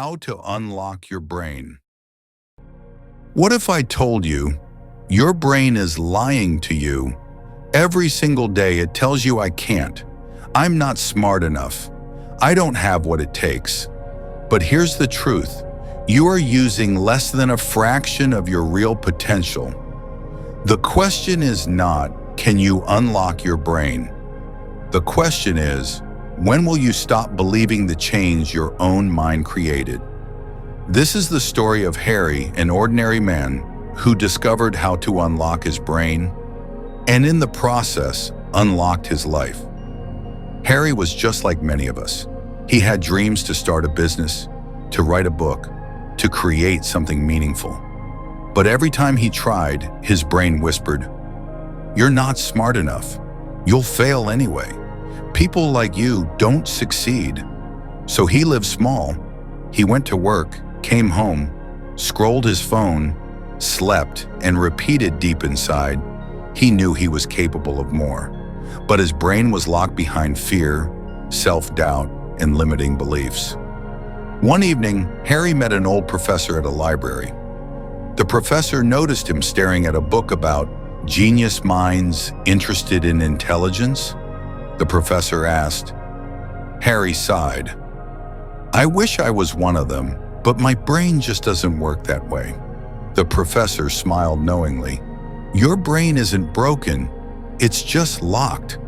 How to unlock your brain. What if I told you your brain is lying to you? Every single day it tells you I can't. I'm not smart enough. I don't have what it takes. But here's the truth. You are using less than a fraction of your real potential. The question is not, can you unlock your brain? The question is, when will you stop believing the change your own mind created? This is the story of Harry, an ordinary man who discovered how to unlock his brain, and in the process, unlocked his life. Harry was just like many of us. He had dreams to start a business, to write a book, to create something meaningful. But every time he tried, his brain whispered, "You're not smart enough. You'll fail anyway. People like you don't succeed." So he lived small. He went to work, came home, scrolled his phone, slept, and repeated deep inside, he knew he was capable of more. But his brain was locked behind fear, self-doubt, and limiting beliefs. One evening, Harry met an old professor at a library. The professor noticed him staring at a book about genius minds interested in intelligence. The professor asked. Harry sighed. "I wish I was one of them, but my brain just doesn't work that way." The professor smiled knowingly. "Your brain isn't broken, it's just locked.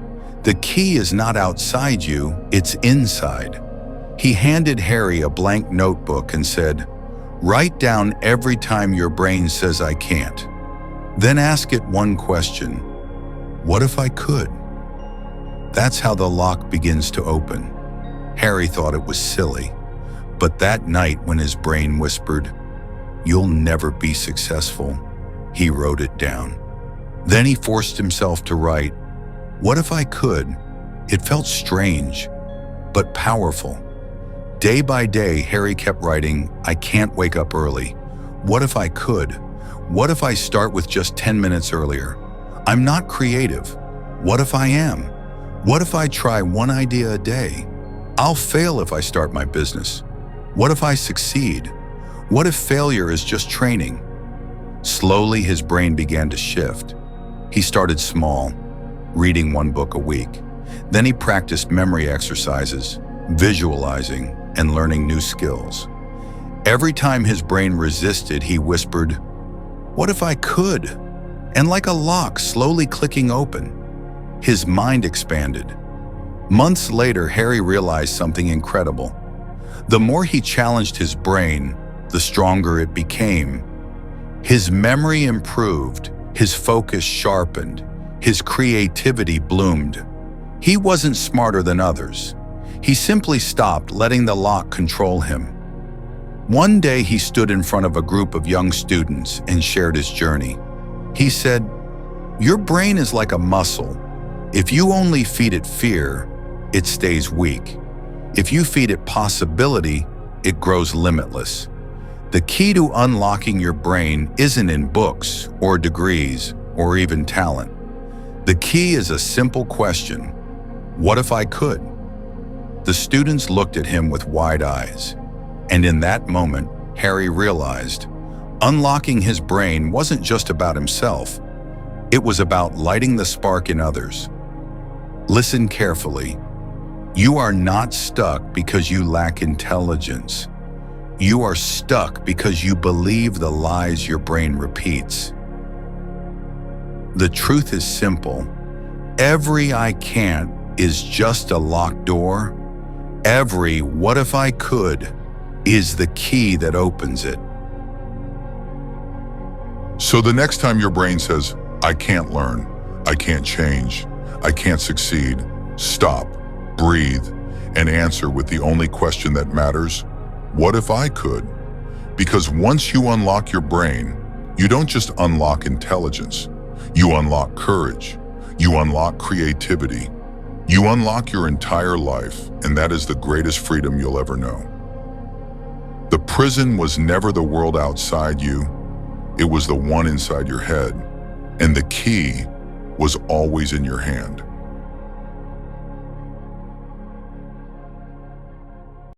The key is not outside you, it's inside." He handed Harry a blank notebook and said, "Write down every time your brain says I can't. Then ask it one question. What if I could?" That's how the lock begins to open. Harry thought it was silly, but that night when his brain whispered, "You'll never be successful," he wrote it down. Then he forced himself to write, "What if I could?" It felt strange, but powerful. Day by day, Harry kept writing, "I can't wake up early. What if I could? What if I start with just 10 minutes earlier? I'm not creative. What if I am? What if I try one idea a day? I'll fail if I start my business. What if I succeed? What if failure is just training?" Slowly, his brain began to shift. He started small, reading one book a week. Then he practiced memory exercises, visualizing, and learning new skills. Every time his brain resisted, he whispered, "What if I could?" And like a lock slowly clicking open, his mind expanded. Months later, Harry realized something incredible. The more he challenged his brain, the stronger it became. His memory improved, his focus sharpened, his creativity bloomed. He wasn't smarter than others. He simply stopped letting the lock control him. One day he stood in front of a group of young students and shared his journey. He said, "Your brain is like a muscle. If you only feed it fear, it stays weak. If you feed it possibility, it grows limitless." The key to unlocking your brain isn't in books or degrees or even talent. The key is a simple question. What if I could? The students looked at him with wide eyes. And in that moment, Harry realized unlocking his brain wasn't just about himself. It was about lighting the spark in others. Listen carefully. You are not stuck because you lack intelligence. You are stuck because you believe the lies your brain repeats. The truth is simple. Every "I can't" is just a locked door. Every "what if I could" is the key that opens it. So the next time your brain says, "I can't learn, I can't change, I can't succeed," stop, breathe, and answer with the only question that matters: what if I could? Because once you unlock your brain, you don't just unlock intelligence. You unlock courage. You unlock creativity. You unlock your entire life, and that is the greatest freedom you'll ever know. The prison was never the world outside you. It was the one inside your head, and the key was always in your hand.